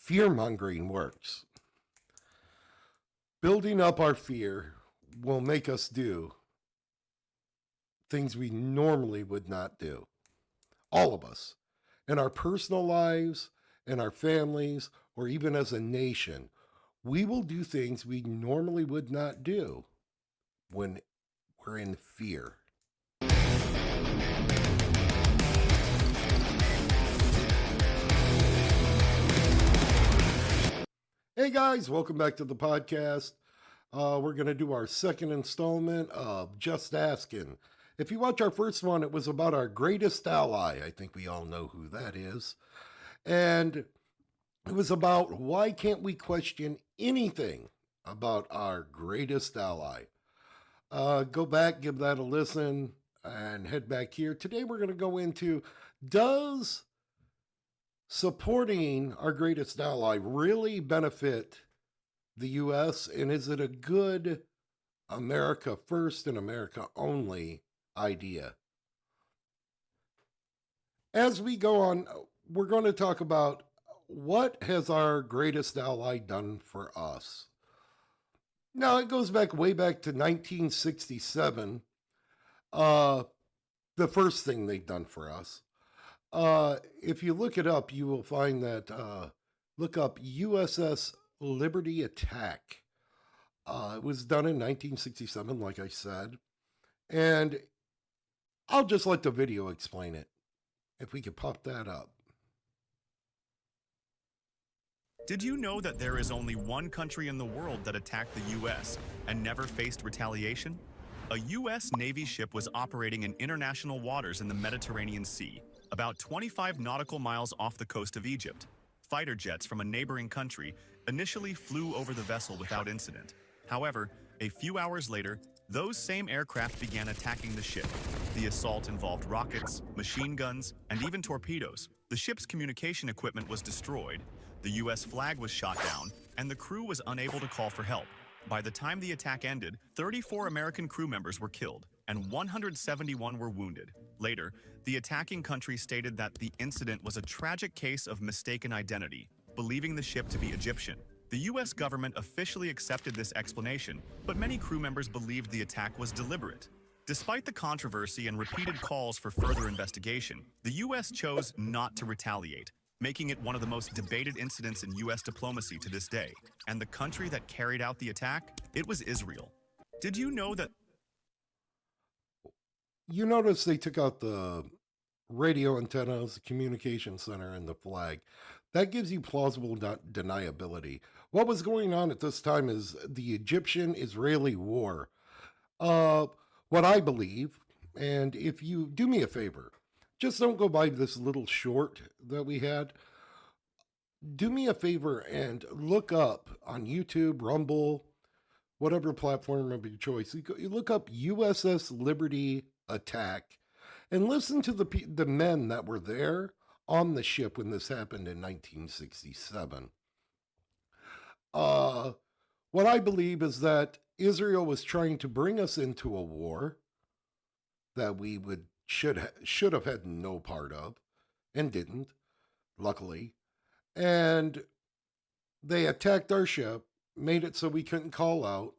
fear-mongering works. Building up our fear will make us do things we normally would not do. All of us. In our personal lives, in our families, or even as a nation, we will do things we normally would not do when we're in fear. Hey guys, welcome back to the podcast. We're going to do our second installment of Just Asking. If you watch our first one, it was about our greatest ally. I think we all know who that is. And it was about why can't we question anything about our greatest ally? Go back, give that a listen, and head back here. Today we're going to go into, does supporting our greatest ally really benefit the U.S., and is it a good America first and America only idea? As we go on, we're going to talk about what has our greatest ally done for us. Now, it goes back way back to 1967. The first thing they've done for us. If you look it up, you will find that, look up USS Liberty Attack. It was done in 1967, like I said. And I'll just let the video explain it. If we could pop that up. Did you know that there is only one country in the world that attacked the U.S. and never faced retaliation? A U.S. Navy ship was operating in international waters in the Mediterranean Sea, about 25 nautical miles off the coast of Egypt. Fighter jets from a neighboring country initially flew over the vessel without incident. However, a few hours later, those same aircraft began attacking the ship. The assault involved rockets, machine guns, and even torpedoes. The ship's communication equipment was destroyed, the U.S. flag was shot down, and the crew was unable to call for help. By the time the attack ended, 34 American crew members were killed, and 171 were wounded. Later, the attacking country stated that the incident was a tragic case of mistaken identity, believing the ship to be Egyptian. The U.S. government officially accepted this explanation, but many crew members believed the attack was deliberate. Despite the controversy and repeated calls for further investigation, the U.S. chose not to retaliate, making it one of the most debated incidents in U.S. diplomacy to this day. And the country that carried out the attack, it was Israel. Did you know that? You notice they took out the radio antennas, the communication center, and the flag. That gives you plausible deniability. What was going on at this time is the Egyptian-Israeli war. What I believe, and if you do me a favor, just don't go by this little short that we had. Do me a favor and look up on YouTube, Rumble, whatever platform of your choice. You look up USS Liberty Attack and listen to the men that were there on the ship when this happened in 1967. What I believe is that Israel was trying to bring us into a war that we should have had no part of, and didn't, luckily. And they attacked our ship, made it so we couldn't call out,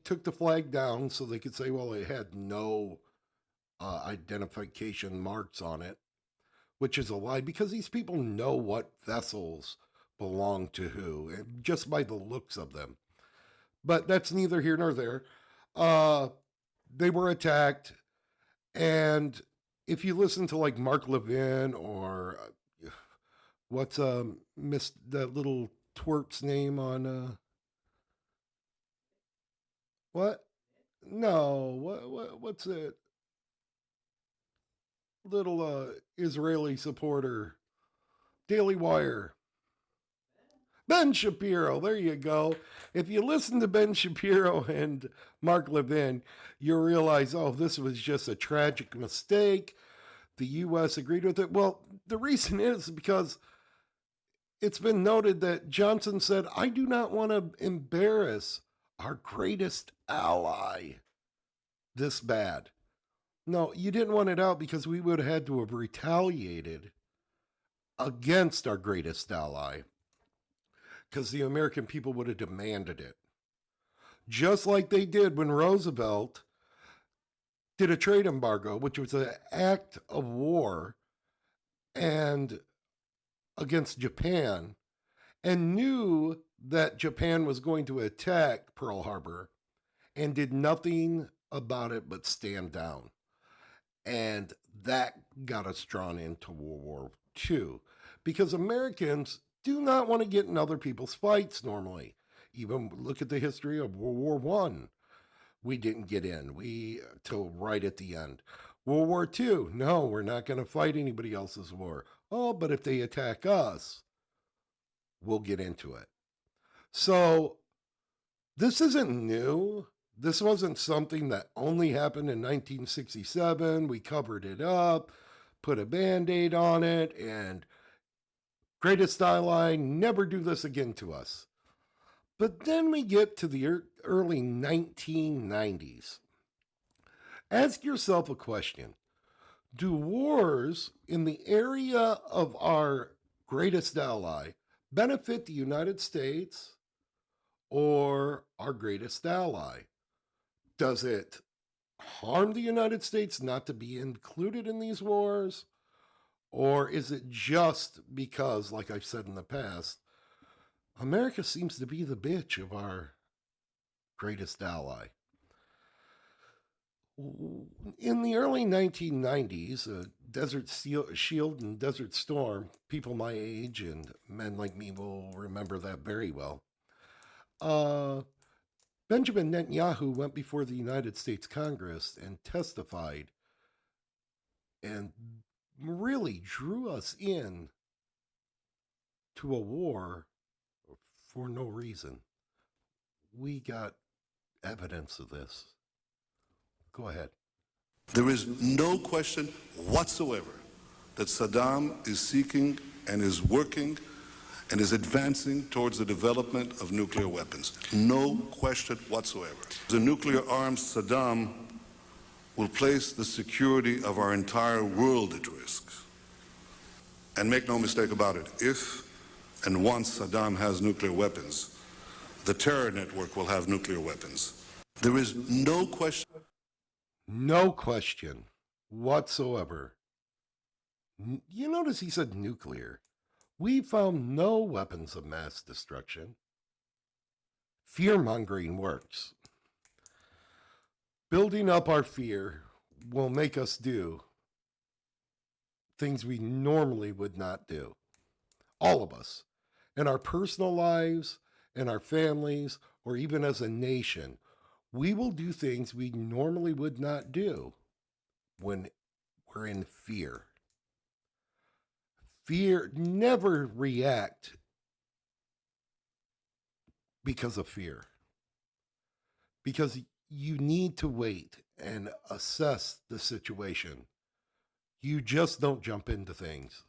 took the flag down so they could say, well, it had no identification marks on it, which is a lie because these people know what vessels belong to who, just by the looks of them. But that's neither here nor there. They were attacked. And if you listen to like Mark Levin or what's that little twerp's name on what? No, what's it? Little Israeli supporter, Daily Wire. Ben Shapiro, there you go. If you listen to Ben Shapiro and Mark Levin, you'll realize, oh, this was just a tragic mistake. The U.S. agreed with it. Well, the reason is because it's been noted that Johnson said, I do not want to embarrass our greatest ally this bad. No, you didn't want it out because we would have had to have retaliated against our greatest ally. because the American people would have demanded it. Just like they did when Roosevelt did a trade embargo, which was an act of war and against Japan, and knew that Japan was going to attack Pearl Harbor and did nothing about it but stand down. And that got us drawn into World War II because Americans do not want to get in other people's fights normally. Even look at the history of World War One. We didn't get in. Till right at the end. World War II. No, we're not going to fight anybody else's war. Oh, but if they attack us, we'll get into it. So this isn't new. This wasn't something that only happened in 1967. We covered it up, put a band-aid on it, and greatest ally, never do this again to us. But then we get to the early 1990s. Ask yourself a question. Do wars in the area of our greatest ally benefit the United States or our greatest ally? Does it harm the United States not to be included in these wars? Or is it just because, like I've said in the past, America seems to be the bitch of our greatest ally? In the early 1990s, Desert Shield and Desert Storm, people my age and men like me will remember that very well. Benjamin Netanyahu went before the United States Congress and testified and really drew us in to a war for no reason. We got evidence of this. Go ahead. There is no question whatsoever that Saddam is seeking and is working and is advancing towards the development of nuclear weapons. No question whatsoever. The nuclear armed Saddam will place the security of our entire world at risk. And make no mistake about it, if and once Saddam has nuclear weapons, the terror network will have nuclear weapons. There is no question. No question whatsoever. You notice he said nuclear. We found no weapons of mass destruction. Fear-mongering works. Building up our fear will make us do things we normally would not do. All of us. In our personal lives, in our families, or even as a nation, we will do things we normally would not do when we're in fear. Fear, never react because of fear. Because you need to wait and assess the situation. You just don't jump into things.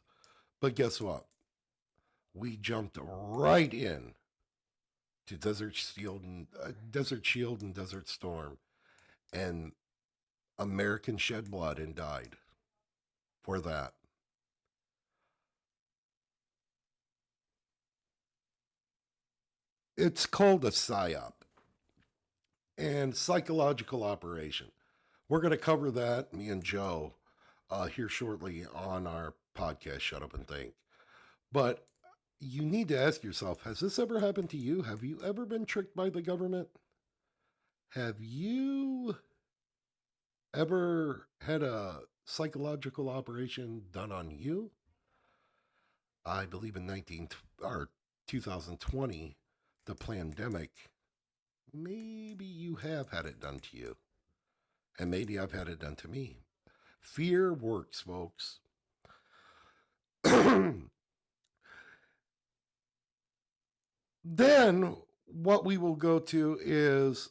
But guess what? We jumped right in to Desert Shield and Desert Storm, and Americans shed blood and died for that. It's called a PSYOP and psychological operation. We're going to cover that, me and Joe, here shortly on our podcast, Shut Up and Think. But you need to ask yourself, has this ever happened to you? Have you ever been tricked by the government? Have you ever had a psychological operation done on you? I believe in 2020, the pandemic, maybe you have had it done to you. And maybe I've had it done to me. Fear works, folks. Then what we will go to is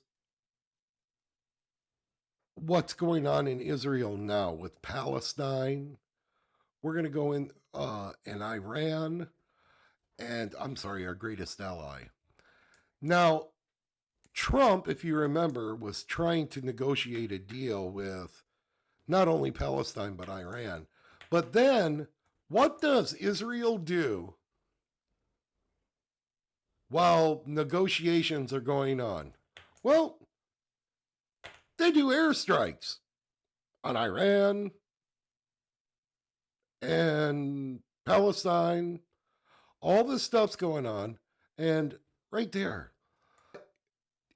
what's going on in Israel now with Palestine. We're going to go in Iran, and I'm sorry, our greatest ally. Now, Trump, if you remember, was trying to negotiate a deal with not only Palestine, but Iran. But then, what does Israel do while negotiations are going on. Well, they do airstrikes on Iran and Palestine. All this stuff's going on. And right there,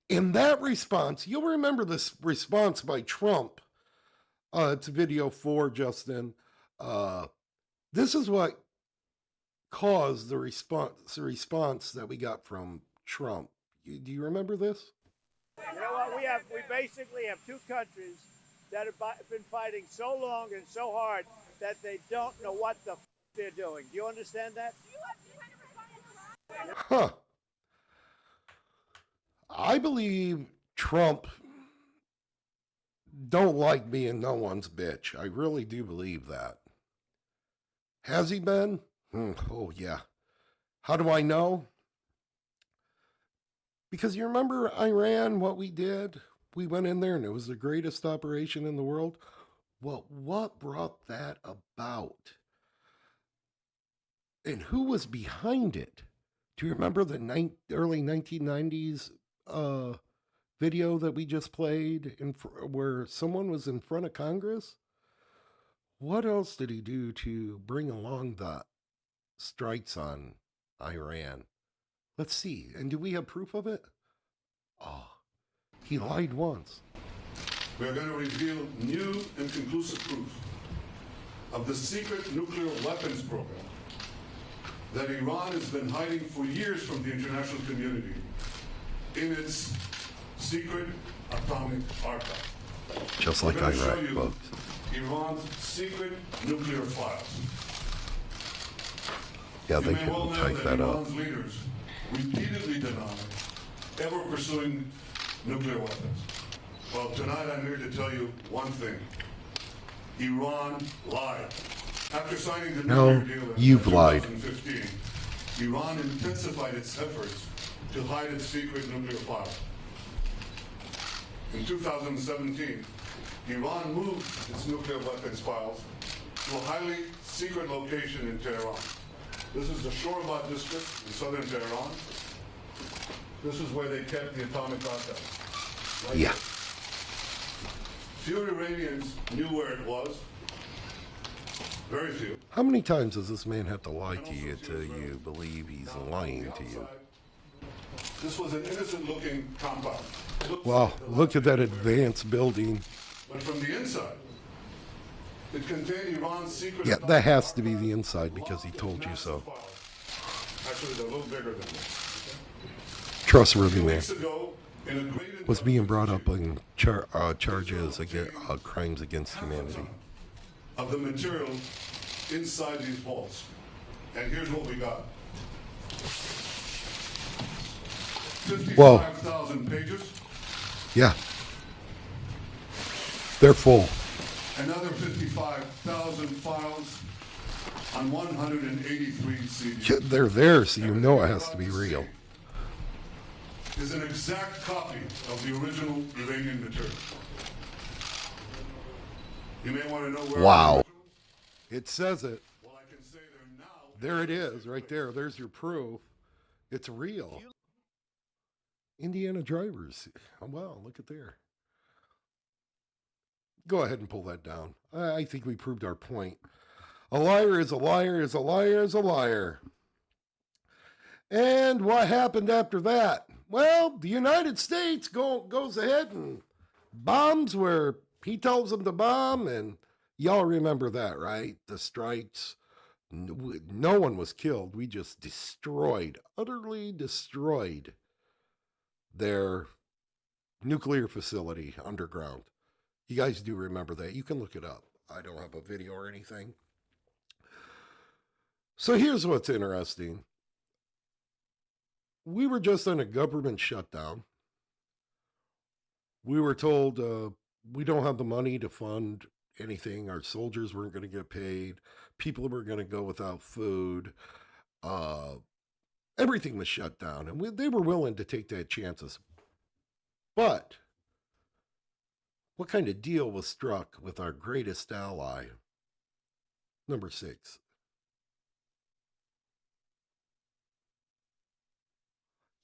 in that response, you'll remember this response by Trump to video 4, Justin. This is what caused the response that we got from Trump. Do you remember this? You know what? We basically have two countries that have been fighting so long and so hard that they don't know what the they're doing. Do you understand that? Huh. I believe Trump don't like being no one's bitch. I really do believe that. Has he been? Oh, yeah. How do I know? Because you remember Iran, what we did? We went in there and it was the greatest operation in the world. Well, what brought that about? And who was behind it? Do you remember the early 1990s video that we just played where someone was in front of Congress? What else did he do to bring along the strikes on Iran? Let's see. And do we have proof of it? Oh, he lied once. We are going to reveal new and conclusive proof of the secret nuclear weapons program that Iran has been hiding for years from the international community in its secret atomic archive. Just like We're gonna show Iraq, you folks. Iran's secret nuclear files. Yeah, You they may well couldn't know type that up. Iran's leaders repeatedly deny ever pursuing nuclear weapons. Well, tonight I'm here to tell you one thing. Iran lied. After signing the No, nuclear deal in you've lied. 2015, Iran intensified its efforts to hide its secret nuclear files. In 2017, Iran moved its nuclear weapons files to a highly secret location in Tehran. This is the Shorbad district in southern Tehran. This is where they kept the atomic archive. Right Yeah. here. Few Iranians knew where it was. Very few. How many times does this man have to lie to you till you believe he's lying to you? This was an innocent-looking compound. Wow, look at that advanced building. But from the inside, it contained Iran's secret. Yeah, that has to be the inside because he told you so. Actually, they're a little bigger than this. Trustworthy man. Weeks ago, in a great Was being brought up on charges against crimes against humanity. of the material inside these vaults. And here's what we got. Whoa. 55,000 pages, Yeah. They're full. another 55,000 files on 183 CDs. Yeah, they're there, so you know it has to be real. Is an exact copy of the original Iranian material. You may want to know where. Wow. It says it. Well, I can say they're now. There it is, right there. There's your proof. It's real. Indiana drivers. Oh, wow, look at there. Go ahead and pull that down. I think we proved our point. A liar is a liar is a liar is a liar. And what happened after that? Well, the United States goes ahead and bombs where he tells them to bomb, and y'all remember that, right? The strikes. No one was killed. We just destroyed, utterly destroyed their nuclear facility underground. You guys do remember that. You can look it up. I don't have a video or anything. So here's what's interesting. We were just on a government shutdown. We were told we don't have the money to fund anything. Our soldiers weren't going to get paid. People were going to go without food. Everything was shut down, and they were willing to take that chances. But what kind of deal was struck with our greatest ally? Number 6.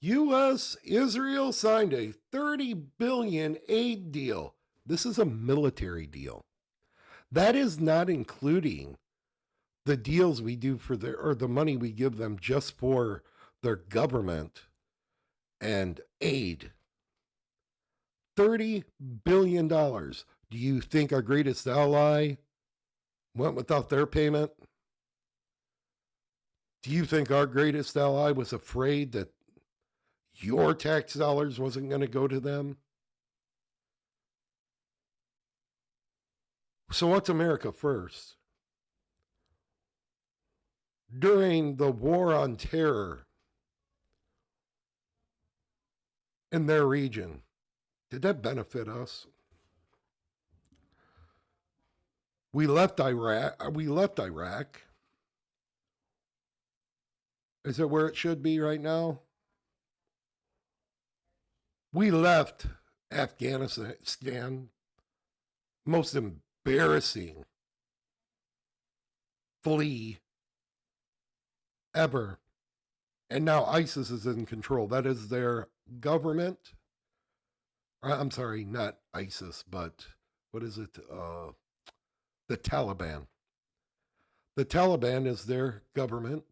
U.S. Israel signed a 30 billion aid deal. This is a military deal. That is not including the deals we do for their, or the money we give them just for their government and aid. $30 billion. Do you think our greatest ally went without their payment? Do you think our greatest ally was afraid that your tax dollars wasn't going to go to them? So what's America first? During the war on terror in their region, did that benefit us? We left Iraq. Is it where it should be right now? We left Afghanistan. Most embarrassing flee ever. And now ISIS is in control. That is their government. I'm sorry, not ISIS, but what is it? The Taliban. The Taliban is their government.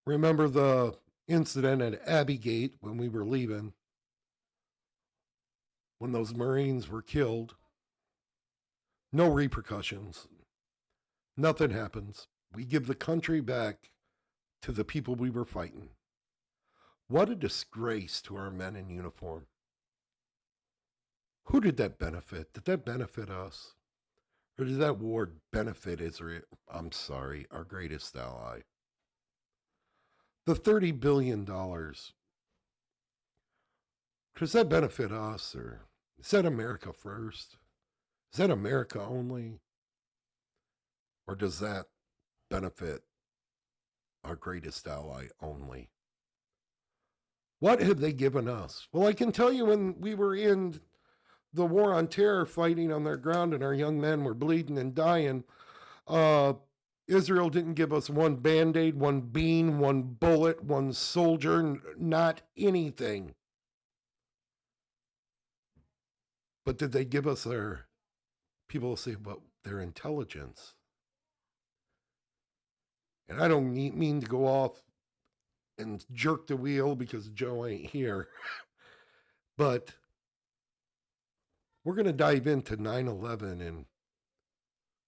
Remember the incident at Abbey Gate when we were leaving, when those Marines were killed? No repercussions. Nothing happens. We give the country back to the people we were fighting. What a disgrace to our men in uniform. Who did that benefit? Did that benefit us? Or did that war benefit Israel? I'm sorry, our greatest ally. The $30 billion. Does that benefit us? Or is that America first? Is that America only? Or does that benefit our greatest ally only? What have they given us? Well, I can tell you when we were in the war on terror fighting on their ground and our young men were bleeding and dying, Israel didn't give us one Band-Aid, one bean, one bullet, one soldier, not anything. But did they give us their, people will say, well, their intelligence? And I don't mean to go off and jerk the wheel because Joe ain't here. But we're going to dive into 9/11 and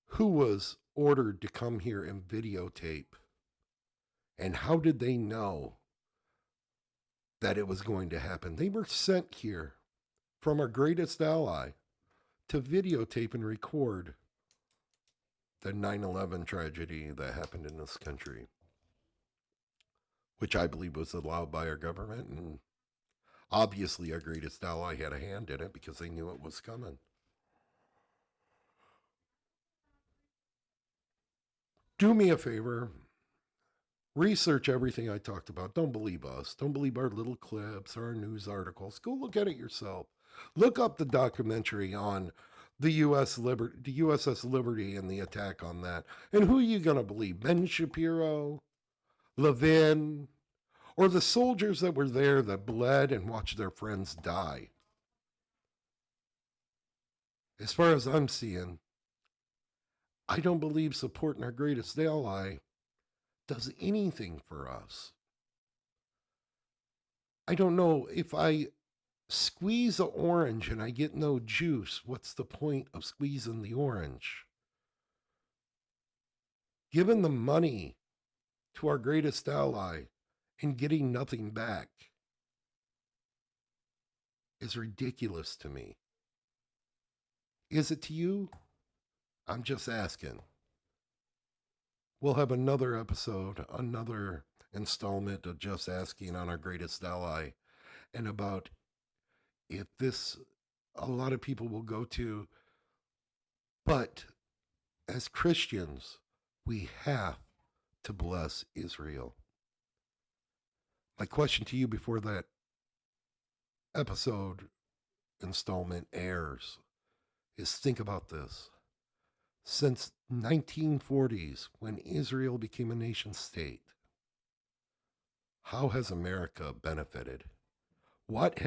who was ordered to come here and videotape. And how did they know that it was going to happen? They were sent here from our greatest ally to videotape and record the 9/11 tragedy that happened in this country, which I believe was allowed by our government. And obviously our greatest ally had a hand in it because they knew it was coming. Do me a favor. Research everything I talked about. Don't believe us. Don't believe our little clips or our news articles. Go look at it yourself. Look up the documentary on the USS Liberty and the attack on that. And who are you going to believe? Ben Shapiro? Levin? Or the soldiers that were there that bled and watched their friends die? As far as I'm seeing, I don't believe supporting our greatest ally does anything for us. I don't know, if I squeeze an orange and I get no juice, what's the point of squeezing the orange? Giving the money to our greatest ally and getting nothing back is ridiculous to me. Is it to you? I'm just asking. We'll have another episode, another installment of Just Asking on our greatest ally, and about if this, a lot of people will go to, but as Christians, we have to bless Israel. My question to you before that episode installment airs is, think about this. Since 1940s, when Israel became a nation state, how has America benefited? What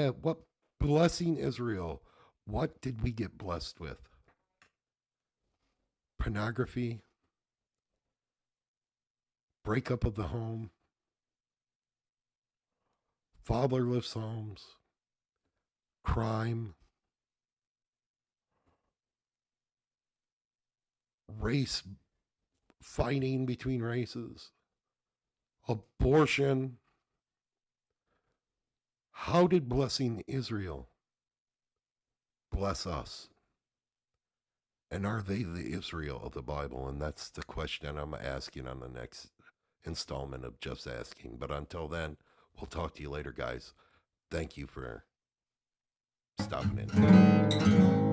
blessing Israel? What did we get blessed with? Pornography, breakup of the home, fatherless homes, crime, race fighting between races, abortion. How did blessing Israel bless us? And are they the Israel of the Bible? And that's the question I'm asking on the next installment of Just Asking. But until then, we'll talk to you later, guys. Thank you for stopping in.